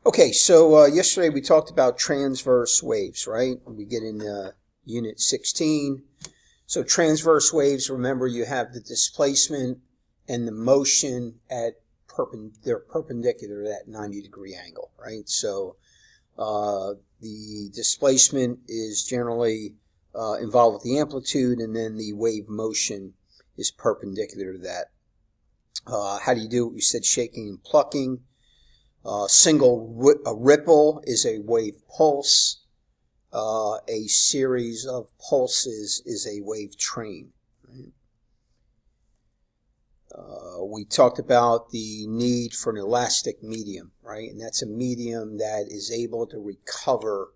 Okay, so yesterday we talked about transverse waves, right? We get in Unit 16. So transverse waves, remember you have the displacement and the motion at they're perpendicular to that 90-degree angle, right? So the displacement is generally involved with the amplitude, and then the wave motion is perpendicular to that. How do you do it? We said shaking and plucking. A ripple is a wave pulse. A series of pulses is a wave train. Right? We talked about the need for an elastic medium, right? And that's a medium that is able to recover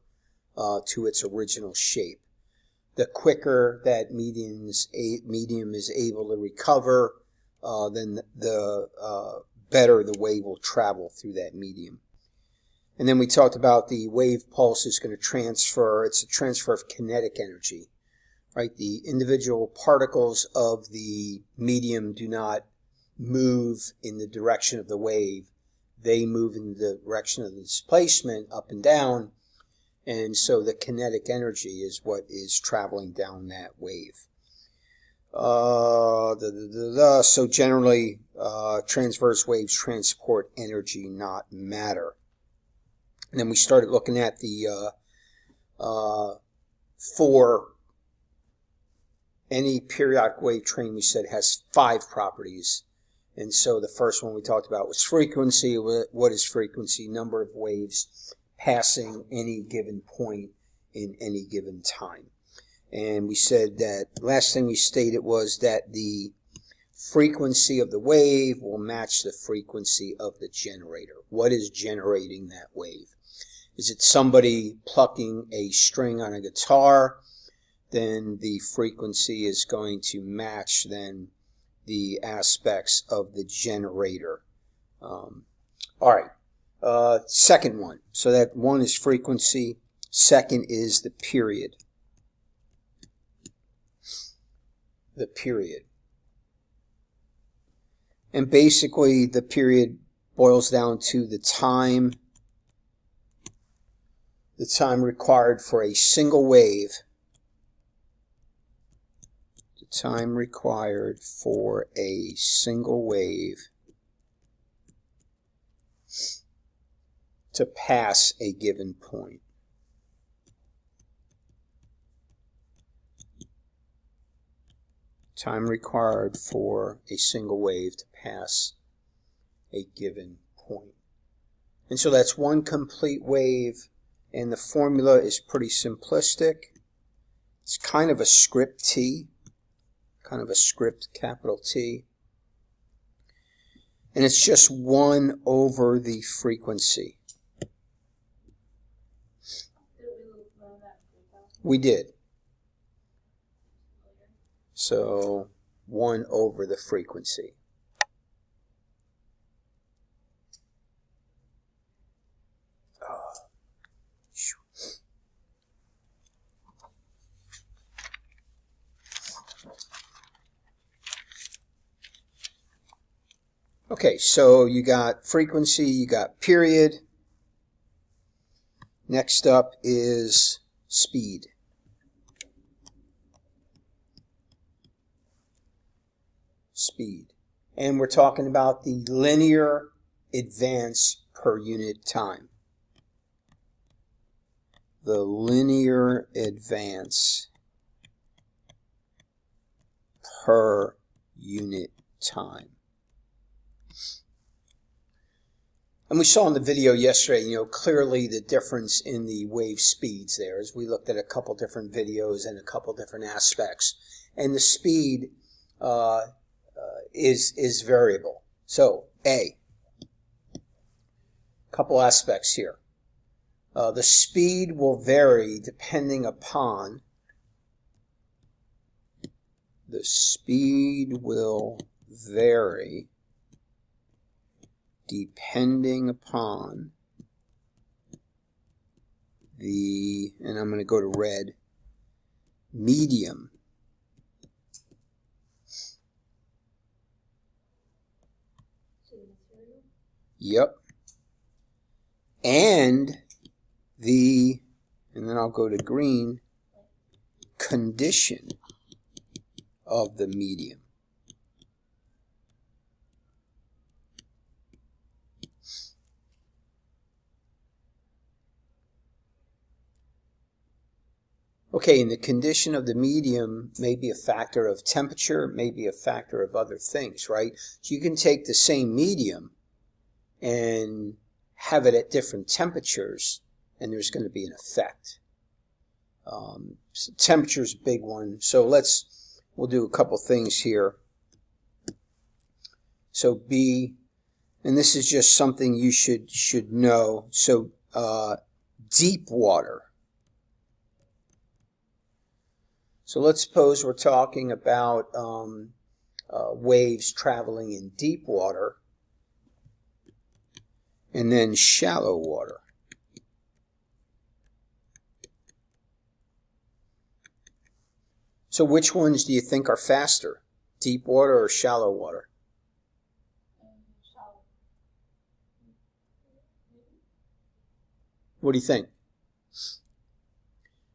to its original shape. The quicker that medium is able to recover, then the better the wave will travel through that medium. And then we talked about the wave pulse is going to transfer. It's a transfer of kinetic energy, right? The individual particles of the medium do not move in the direction of the wave. They move in the direction of the displacement, up and down. And so the kinetic energy is what is traveling down that wave. So generally, transverse waves transport energy, not matter. And then we started looking at the any periodic wave train, we said, has 5 properties. And so the first one we talked about was frequency. What is frequency? Number of waves passing any given point in any given time. And we said that last thing we stated was that the frequency of the wave will match the frequency of the generator. What is generating that wave? Is it somebody plucking a string on a guitar? Then the frequency is going to match then the aspects of the generator. All right. Second one. So that one is frequency. Second is the period. The period. And basically the period boils down to the time required for a single wave. The time required for a single wave to pass a given point. Time required for a single wave to pass a given point. And so that's one complete wave, and the formula is pretty simplistic. It's kind of a script T, kind of a script capital T. And it's just 1 over the frequency. We did. So 1 over the frequency. Okay, so you got frequency, you got period. Next up is speed. Speed. And we're talking about the linear advance per unit time. The linear advance per unit time. And we saw in the video yesterday, clearly the difference in the wave speeds there, as we looked at a couple different videos and a couple different aspects. And the speed is variable. So, A, couple aspects here. The speed will vary depending upon the and I'm going to go to red, medium. Yep. and and then I'll go to green, condition of the medium. Okay, and the condition of the medium may be a factor of temperature, may be a factor of other things, right? So you can take the same medium and have it at different temperatures, and there's going to be an effect. So temperature is a big one. So we'll do a couple things here. So B, and this is just something you should know. So deep water. So let's suppose we're talking about waves traveling in deep water and then shallow water. So which ones do you think are faster, deep water or shallow water? Shallow. What do you think?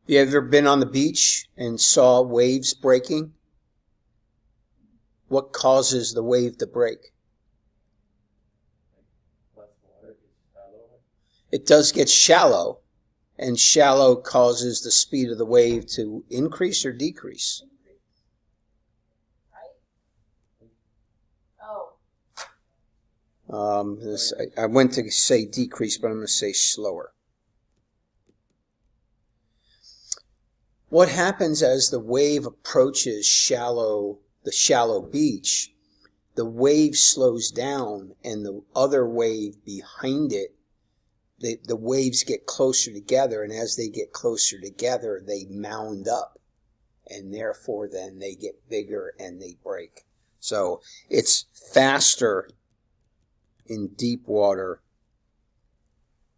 Have you ever been on the beach and saw waves breaking? What causes the wave to break? It does get shallow, and shallow causes the speed of the wave to increase or decrease. Right? Oh. I went to say decrease, but I'm going to say slower. What happens as the wave approaches the shallow beach? The wave slows down, and the other wave behind it, the waves get closer together, and as they get closer together, they mound up, and therefore then they get bigger and they break. So it's faster in deep water,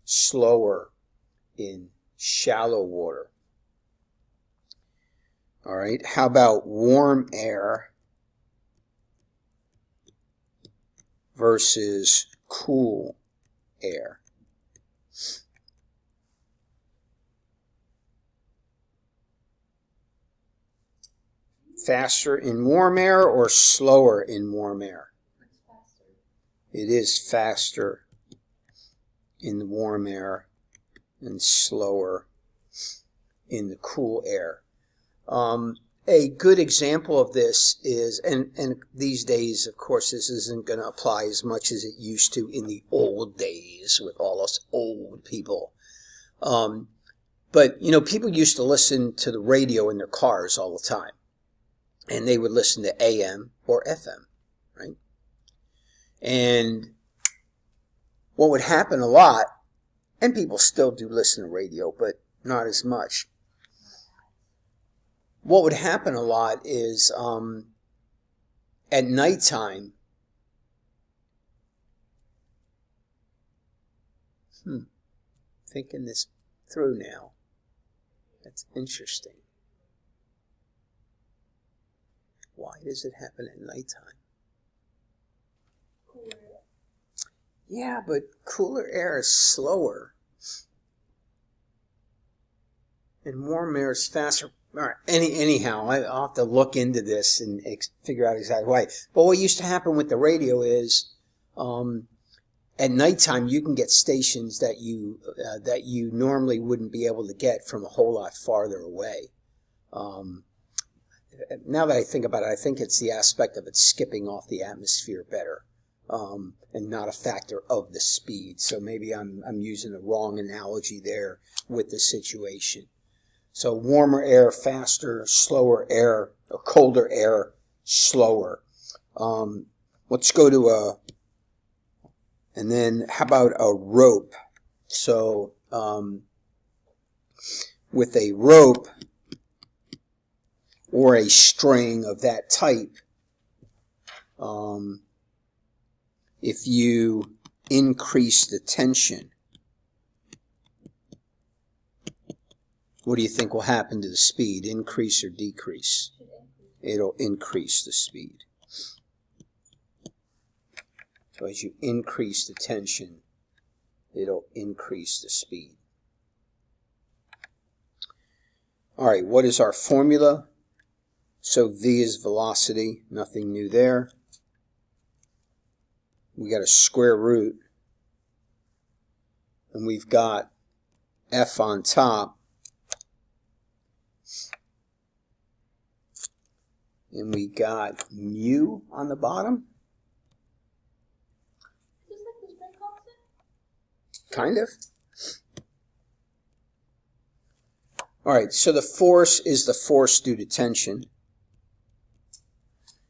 slower in shallow water. All right, how about warm air versus cool air? Faster in warm air or slower in warm air? It's faster. It is faster in the warm air and slower in the cool air. A good example of this is, and these days, of course, this isn't going to apply as much as it used to in the old days with all us old people. But, people used to listen to the radio in their cars all the time. And they would listen to AM or FM, right? And what would happen a lot, and people still do listen to radio, but not as much. What would happen a lot is at nighttime, thinking this through now, that's interesting. Why does it happen at nighttime? Cooler air. Yeah, but cooler air is slower. And warm air is faster. All right. Anyhow, I'll have to look into this and figure out exactly why. But what used to happen with the radio is, at nighttime you can get stations that you normally wouldn't be able to get from a whole lot farther away. Now that I think about it, I think it's the aspect of it skipping off the atmosphere better, and not a factor of the speed. So maybe I'm using a wrong analogy there with the situation. So warmer air faster, slower air, or colder air slower. Let's go to and then how about a rope? So with a rope or a string of that type, if you increase the tension, what do you think will happen to the speed? Increase or decrease? It'll increase the speed. So as you increase the tension, it'll increase the speed. All right, what is our formula? So V is velocity, nothing new there. We got a square root, and we've got F on top, and we got mu on the bottom. Just like this brake constant? Kind of. All right, so the force is the force due to tension.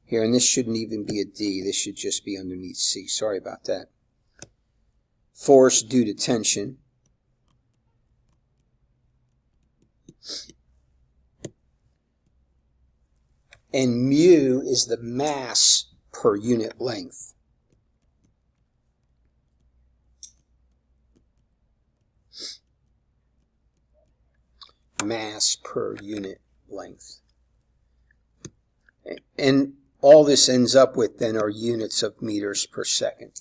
Here, and this shouldn't even be a D. This should just be underneath C. Sorry about that. Force due to tension. And mu is the mass per unit length. Mass per unit length. And all this ends up with then are units of meters per second.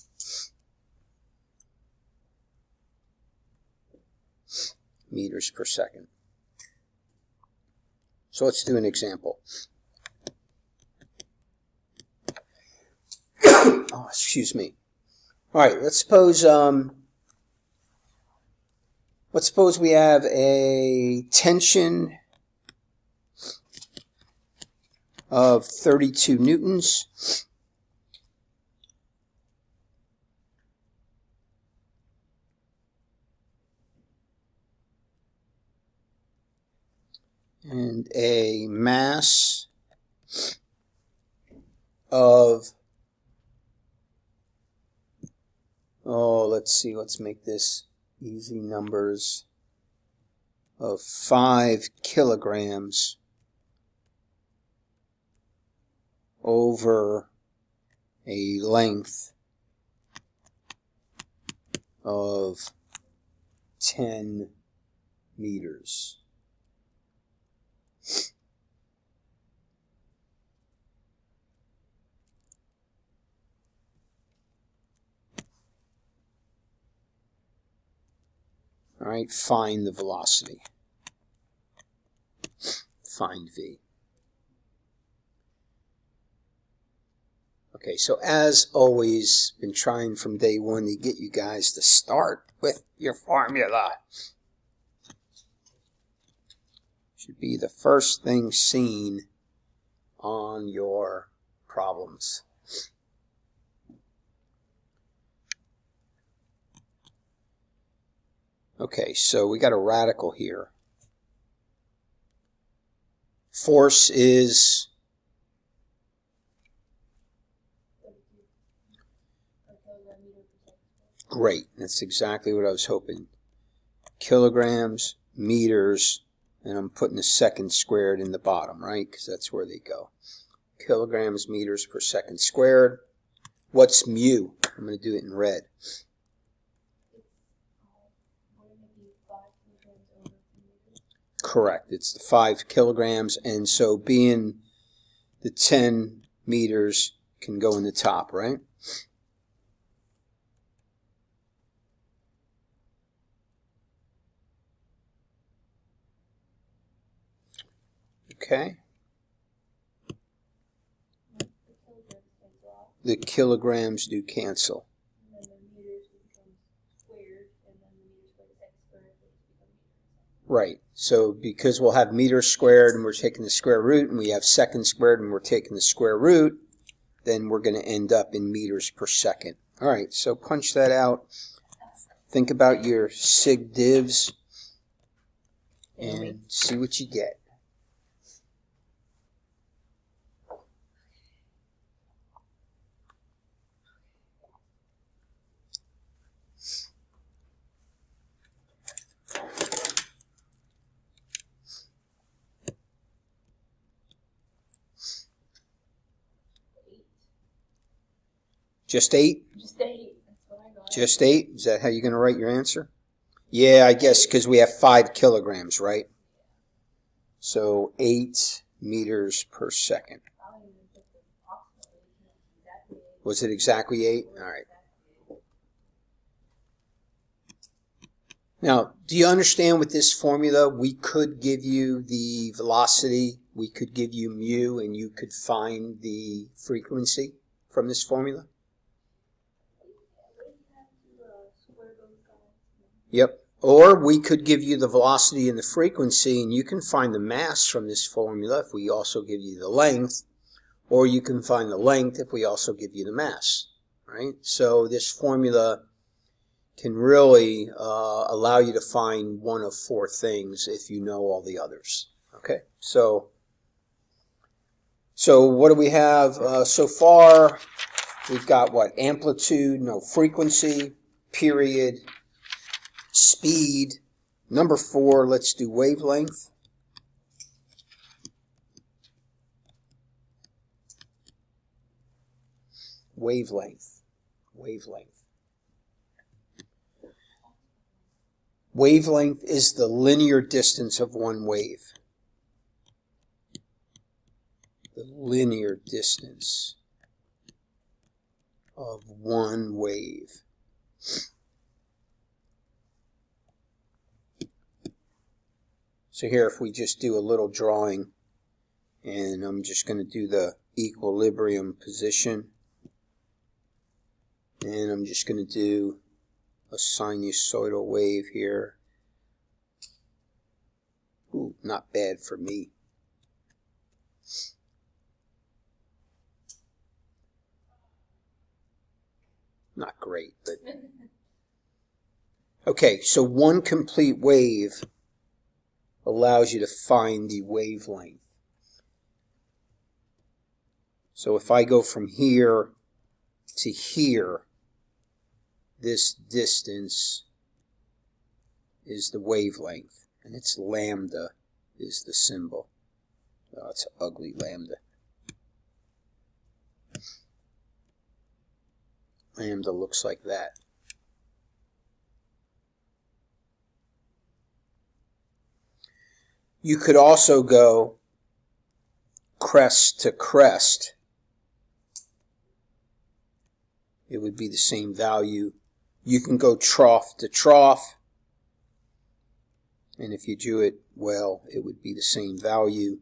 Meters per second. So let's do an example. Oh, excuse me. All right, let's suppose we have a tension of 32 newtons. And a mass of, let's make this easy numbers, of 5 kilograms over a length of 10 meters. All right, find the velocity. Find V. Okay, so as always, been trying from day one to get you guys to start with your formula. Should be the first thing seen on your problems. Okay, so we got a radical here. Force is great. That's exactly what I was hoping. Kilograms, meters, and I'm putting the second squared in the bottom, right? Because that's where they go. Kilograms, meters per second squared. What's mu? I'm going to do it in red. Correct. It's the 5 kilograms, and so being the 10 meters can go in the top, right? Okay. The kilograms do cancel. And then the meters become squared, and then the meters squared is x squared, which become meters. Right. So because we'll have meters squared and we're taking the square root, and we have seconds squared and we're taking the square root, then we're going to end up in meters per second. All right, so punch that out. Think about your sig divs and see what you get. Just 8? Just 8. That's what I got. Just 8? Is that how you're going to write your answer? Yeah, I guess because we have 5 kilograms, right? So 8 meters per second. I don't even put the approximately. Exactly 8. Was it exactly 8? All right. Now, do you understand with this formula, we could give you the velocity, we could give you mu, and you could find the frequency from this formula? Yep. Or we could give you the velocity and the frequency, and you can find the mass from this formula if we also give you the length, or you can find the length if we also give you the mass, right? So this formula can really allow you to find one of four things if you know all the others. Okay, so what do we have so far? We've got what? Amplitude, no, frequency, period, speed. Number 4, let's do wavelength. Wavelength. Wavelength is the linear distance of one wave. The linear distance of one wave. So here, if we just do a little drawing, and I'm just going to do the equilibrium position, and I'm just going to do a sinusoidal wave here. Ooh, not bad for me. Not great, but... Okay, so one complete wave allows you to find the wavelength. So if I go from here to here, this distance is the wavelength, and it's lambda is the symbol. Oh, it's ugly lambda. Lambda looks like that. You could also go crest to crest. It would be the same value. You can go trough to trough, and if you do it well, it would be the same value.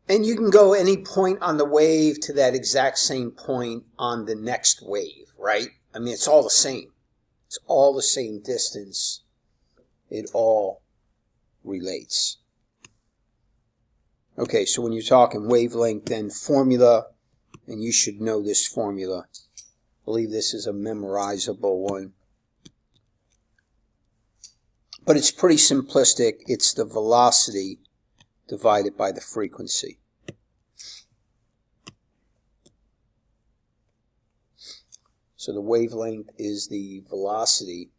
And you can go any point on the wave to that exact same point on the next wave, right? I mean, it's all the same. It's all the same distance. It all relates. Okay, so when you're talking wavelength, then formula, and you should know this formula. I believe this is a memorizable one. But it's pretty simplistic. It's the velocity divided by the frequency. So the wavelength is the velocity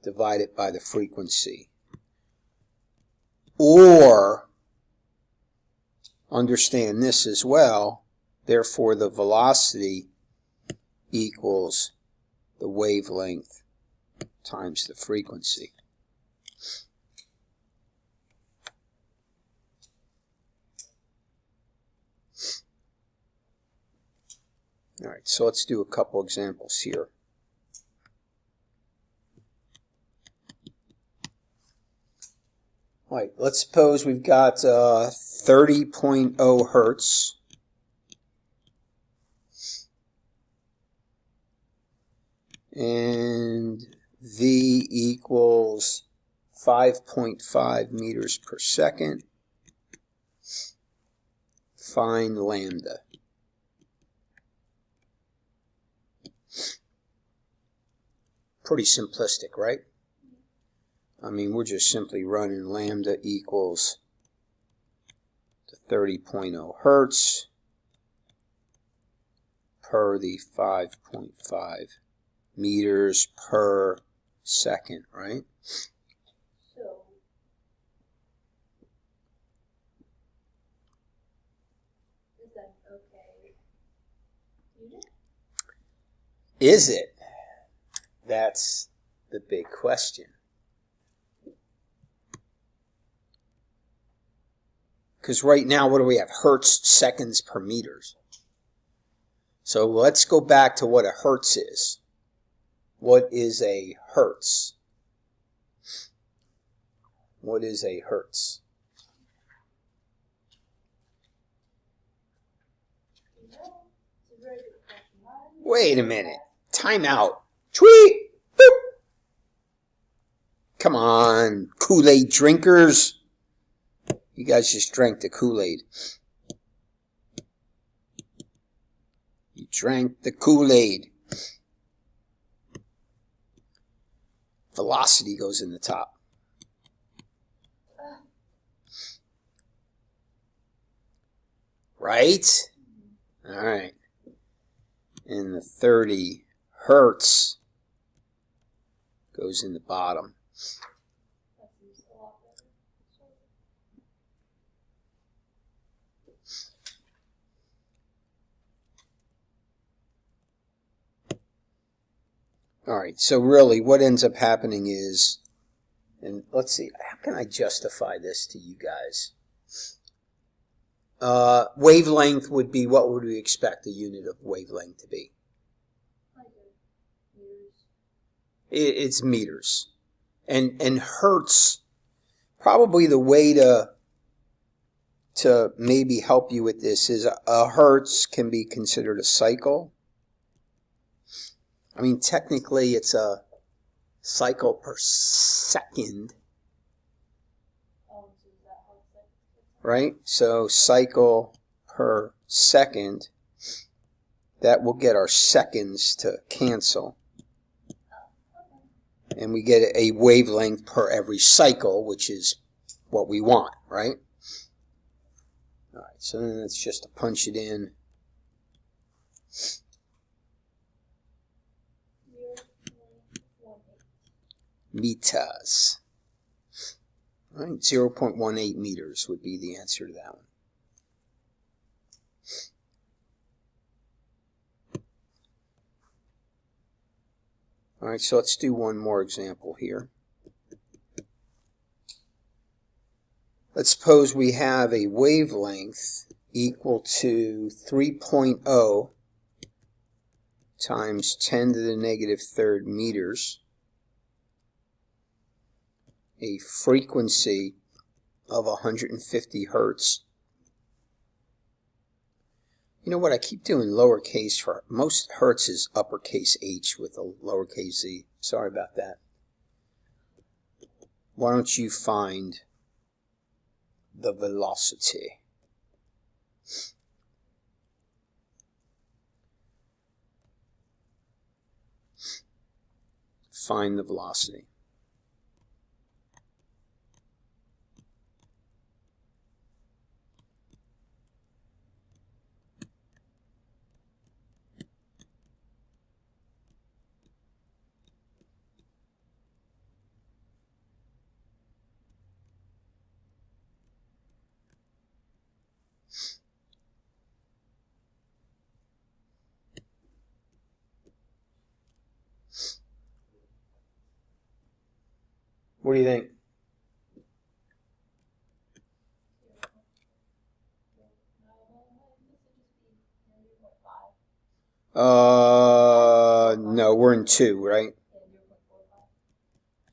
divided by the frequency. Or, understand this as well, therefore the velocity equals the wavelength times the frequency. All right, so let's do a couple examples here. All right, let's suppose we've got 30.0 hertz. And V equals 5.5 meters per second. Find lambda. Pretty simplistic, right? I mean, we're just simply running lambda equals to 30.0 hertz per the 5.5 meters per second, right? So, is that okay? Unit? Is it? That's the big question. Because right now, what do we have? Hertz seconds per meters. So let's go back to what a hertz is. What is a hertz? What is a hertz? Wait a minute. Time out. Tweet! Boop! Come on, Kool-Aid drinkers. You guys just drank the Kool-Aid. You drank the Kool-Aid. Velocity goes in the top. Right? All right. And the 30 hertz goes in the bottom. All right, so really what ends up happening is, and let's see, how can I justify this to you guys? Wavelength would be, what would we expect a unit of wavelength to be? It's meters. And hertz, probably the way to maybe help you with this is a hertz can be considered a cycle. I mean, technically it's a cycle per second. Right? So cycle per second, that will get our seconds to cancel. And we get a wavelength per every cycle, which is what we want, right? All right, so then it's just to punch it in. Meters. All right, 0.18 meters would be the answer to that one. All right, so let's do one more example here. Let's suppose we have a wavelength equal to 3.0 times 10 to the negative third meters, a frequency of 150 hertz. You know what, I keep doing lowercase for most hertz is uppercase h with a lowercase z. Sorry about that. Why don't you find the velocity? Find the velocity. What do you think? No, we're in 2, right?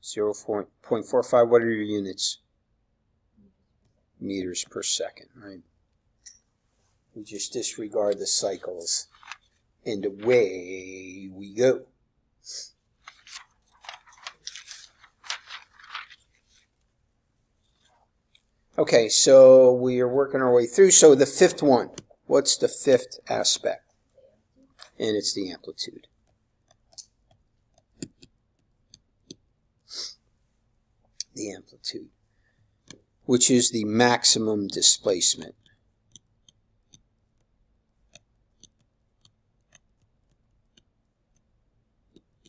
0.45. What are your units? Meters per second, right? We just disregard the cycles, and away we go. Okay, so we are working our way through. So the fifth one, what's the fifth aspect? And it's the amplitude. The amplitude, which is the maximum displacement.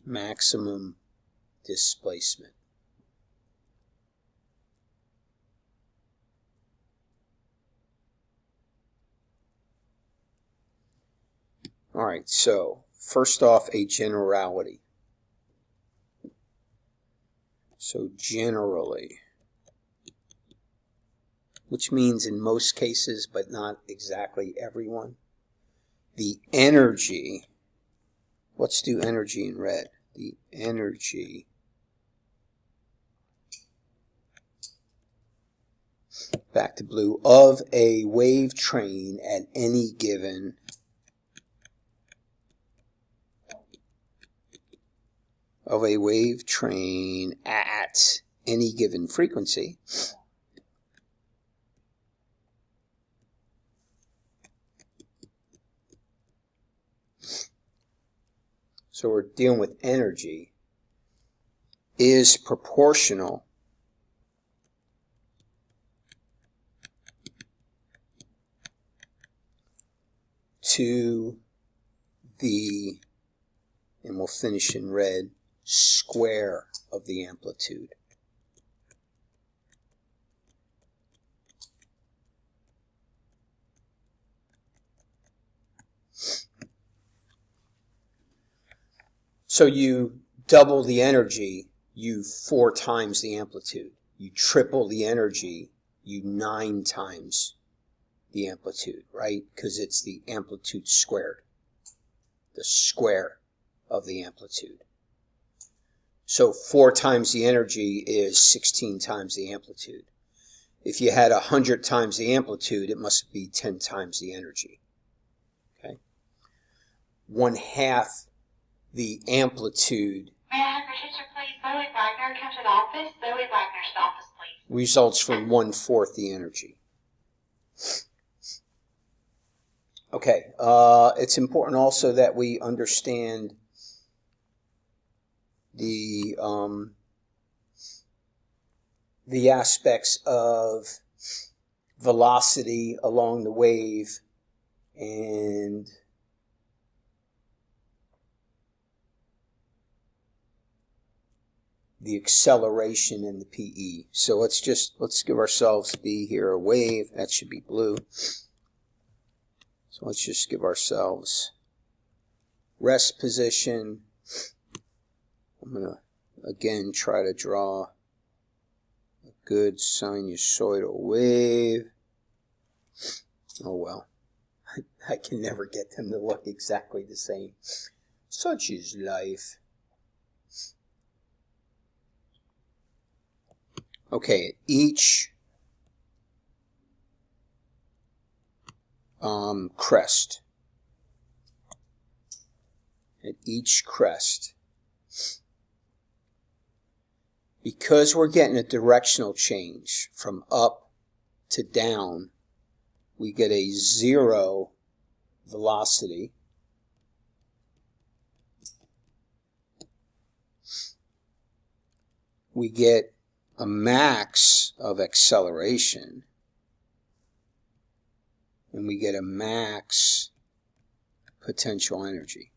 Maximum displacement. All right, so first off, a generality. So generally, which means in most cases, but not exactly everyone, the energy, let's do energy in red. the energy back to blue of a wave train at any given frequency so we're dealing with energy is proportional to the, and we'll finish in red, square of the amplitude. So you double the energy, you 4 times the amplitude. You triple the energy, you 9 times the amplitude, right? Because it's the amplitude squared, the square of the amplitude. So 4 times the energy is 16 times the amplitude. If you had 100 times the amplitude, it must be 10 times the energy. Okay? 1/2 the amplitude. May I have your attention, please? Zoe Wagner, come to the office. Zoe Wagner's office, please. Results from 1/4 the energy. Okay, it's important also that we understand the aspects of velocity along the wave and the acceleration and the PE. So let's give ourselves B here, a wave. That should be blue. So let's just give ourselves rest position. I'm going to, again, try to draw a good sinusoidal wave. Oh, well. I can never get them to look exactly the same. Such is life. Okay, at each crest, because we're getting a directional change from up to down, we get a 0 velocity. We get a max of acceleration, and we get a max potential energy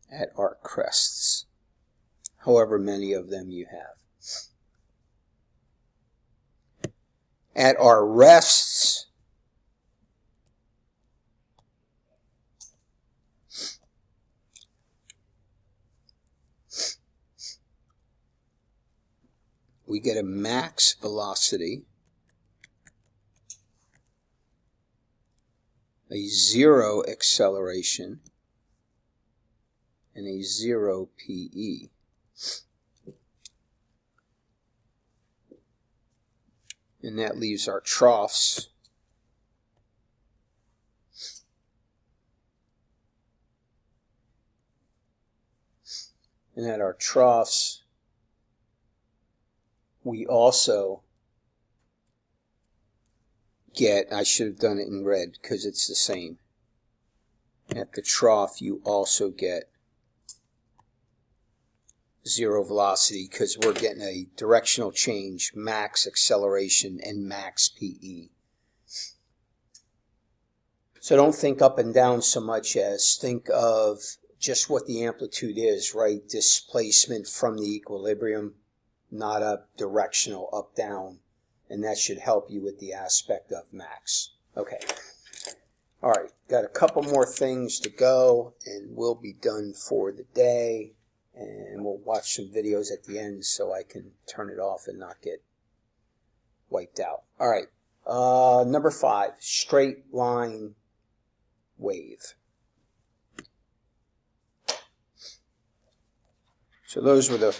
at our crests, however many of them you have. At our rests, we get a max velocity, a 0 acceleration, and a 0 PE. And that leaves our troughs. And at our troughs, we also get, I should have done it in red because it's the same. At the trough, you also get 0 velocity because we're getting a directional change, max acceleration, and max PE. So don't think up and down so much as think of just what the amplitude is, right? Displacement from the equilibrium, not a directional up-down. And that should help you with the aspect of max. Okay. All right. Got a couple more things to go, and we'll be done for the day. And we'll watch some videos at the end so I can turn it off and not get wiped out. All right. Number 5, straight line wave. So those were the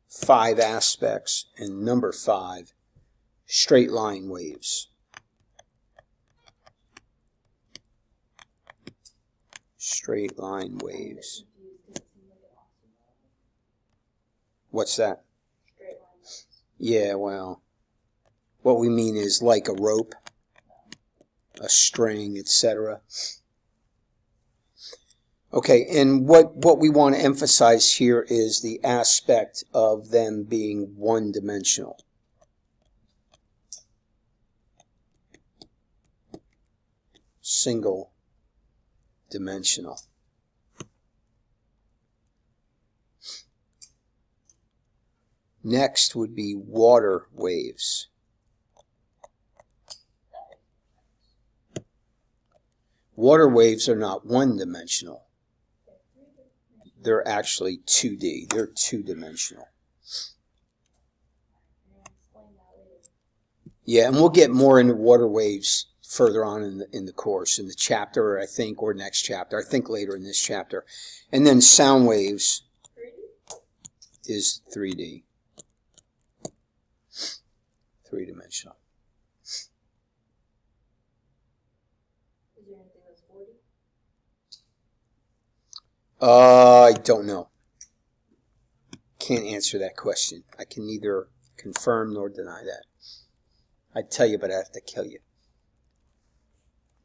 5 aspects. And number 5, straight line waves. Straight line waves. What's that? Yeah, well, what we mean is like a rope, a string, etc. Okay, and what we want to emphasize here is the aspect of them being one-dimensional. Single dimensional. Next would be water waves. Water waves are not one-dimensional. They're actually 2D. They're two-dimensional. Yeah, and we'll get more into water waves further on in the course, in the chapter, I think, or next chapter. I think later in this chapter. And then sound waves is 3D. Three-dimensional. Is there anything that's 40? I don't know. Can't answer that question. I can neither confirm nor deny that. I'd tell you, but I have to kill you.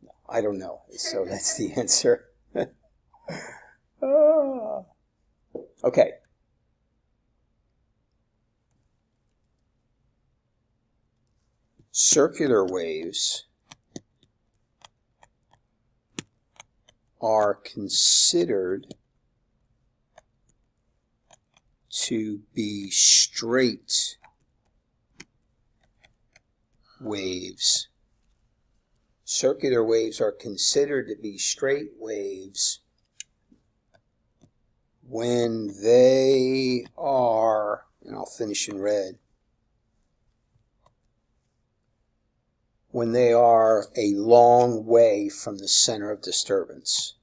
No, I don't know. So that's the answer. Okay. Circular waves are considered to be straight waves. Circular waves are considered to be straight waves when they are, and I'll finish in red, when they are a long way from the center of disturbance.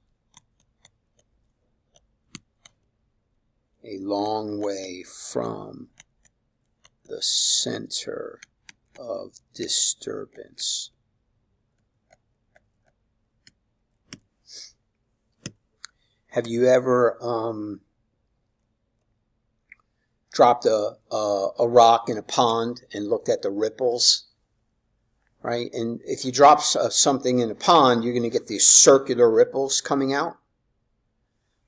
A long way from the center of disturbance. Have you ever dropped a rock in a pond and looked at the ripples? Right? And if you drop something in a pond, you're going to get these circular ripples coming out.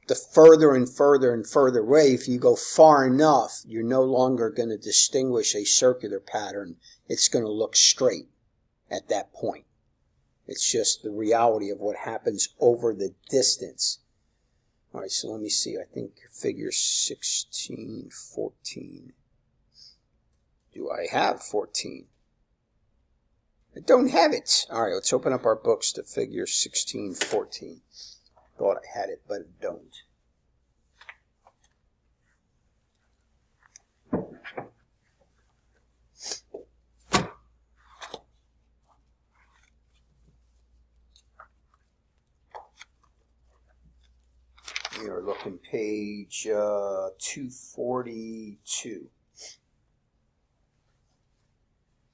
The further and further and further away, if you go far enough, you're no longer going to distinguish a circular pattern. It's going to look straight at that point. It's just the reality of what happens over the distance. All right, so let me see. I think figure 16, 14. Do I have 14? I don't have it. All right, let's open up our books to figure 16, 14. Thought I had it, but I don't. We are looking page 242.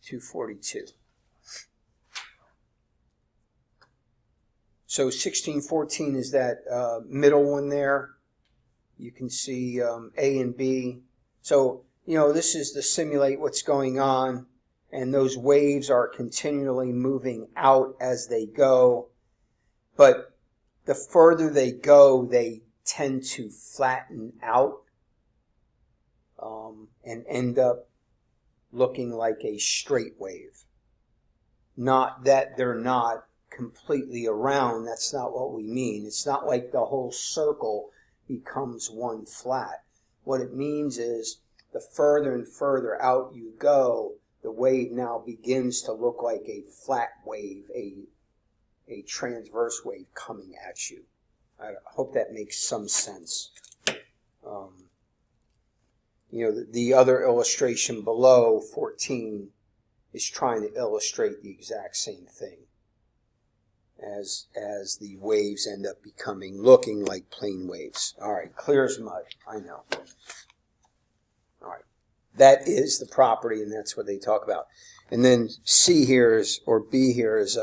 242. So 1614 is that middle one there. You can see A and B. So, this is to simulate what's going on, and those waves are continually moving out as they go. But the further they go, they tend to flatten out and end up looking like a straight wave. Not that they're not completely around, that's not what we mean. It's not like the whole circle becomes one flat. What it means is the further and further out you go, the wave now begins to look like a flat wave, a transverse wave coming at you. I hope that makes some sense. The other illustration below, 14, is trying to illustrate the exact same thing. As the waves end up looking like plane waves. All right, clear as mud, I know. All right. That is the property, and that's what they talk about. And then C here is, or B here is,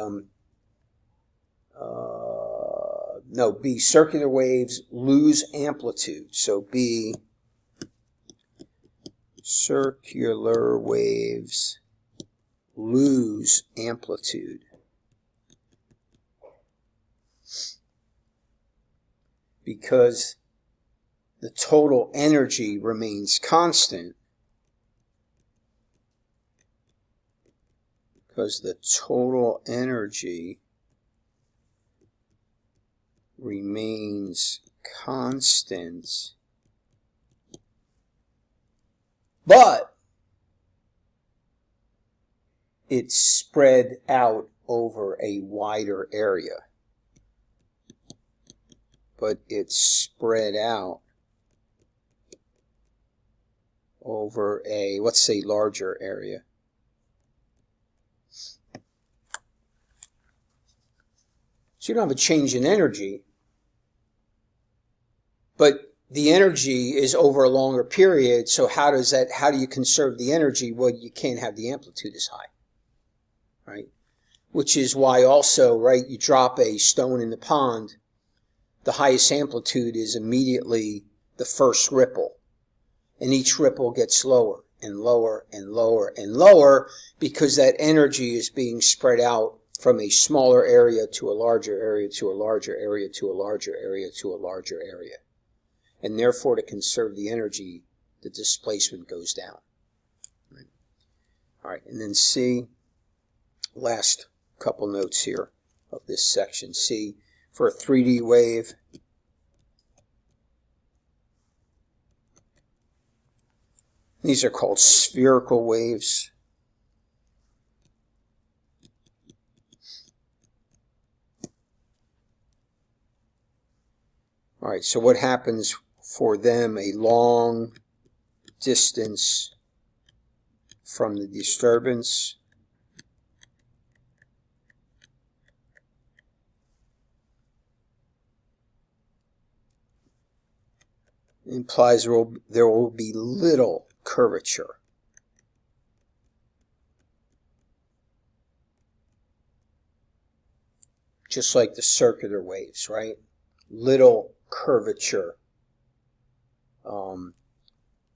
no, B, circular waves lose amplitude. So B, circular waves lose amplitude. Because the total energy remains constant. Because the total energy remains constant, but it's spread out over a wider area. But it's spread out over a, let's say, larger area. So you don't have a change in energy, but the energy is over a longer period. So how do you conserve the energy? Well, you can't have the amplitude as high, right? Which is why also, right, you drop a stone in the pond, the highest amplitude is immediately the first ripple. And each ripple gets lower and lower and lower and lower because that energy is being spread out from a smaller area to a larger area to a larger area to a larger area to a larger area. And therefore, to conserve the energy, the displacement goes down. Right. All right, and then C, last couple notes here of this section. C, for a 3D wave, these are called spherical waves. All right, so what happens for them? A long distance from the disturbance. Implies there will be little curvature. Just like the circular waves, right? Little curvature,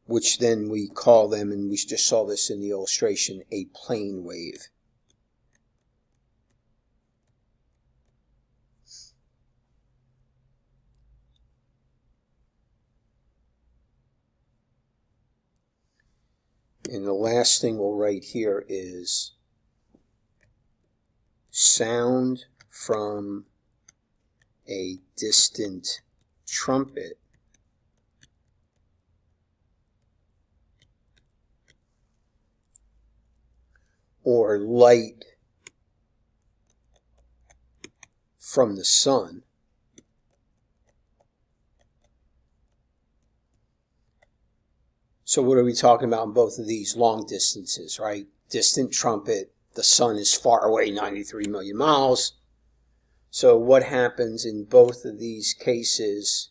which then we call them, and we just saw this in the illustration, a plane wave. And the last thing we'll write here is sound from a distant trumpet or light from the sun So what are we talking about in both of these? Long distances, right? Distant trumpet, the sun is far away, 93 million miles. So what happens in both of these cases?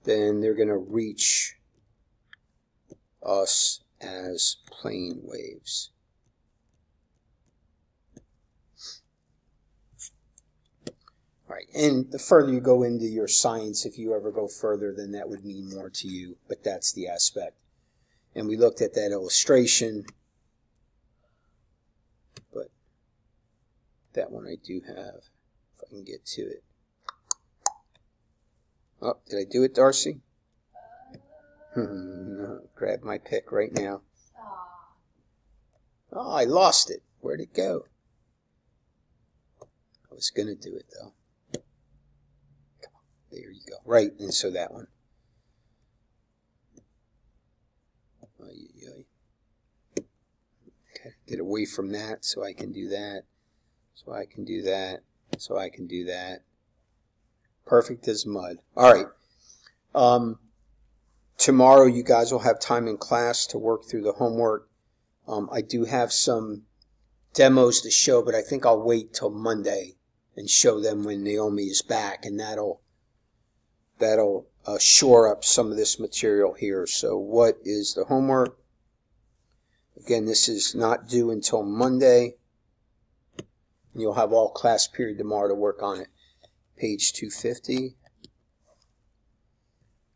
Then they're going to reach us as plane waves. All right, and the further you go into your science, if you ever go further, then that would mean more to you, but that's the aspect. And we looked at that illustration, but that one I do have, if I can get to it. Oh, did I do it, Darcy? No, grab my pick right now. Oh, I lost it. Where'd it go? I was going to do it, though. Come on, there you go. Right, and so that one. Okay, get away from that so I can do that. So I can do that. So I can do that. Perfect as mud. All right. Tomorrow you guys will have time in class to work through the homework. I do have some demos to show, but I think I'll wait till Monday and show them when Naomi is back, and that'll that'll shore up some of this material here. So what is the homework? Again, this is not due until Monday. You'll have all class period tomorrow to work on it. Page 250.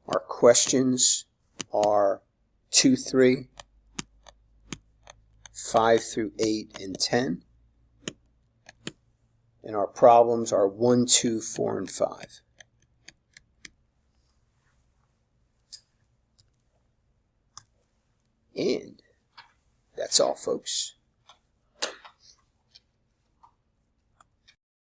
Our questions are 2, 3, 5 through 8, and 10. And our problems are 1, 2, 4, and 5. And that's all, folks.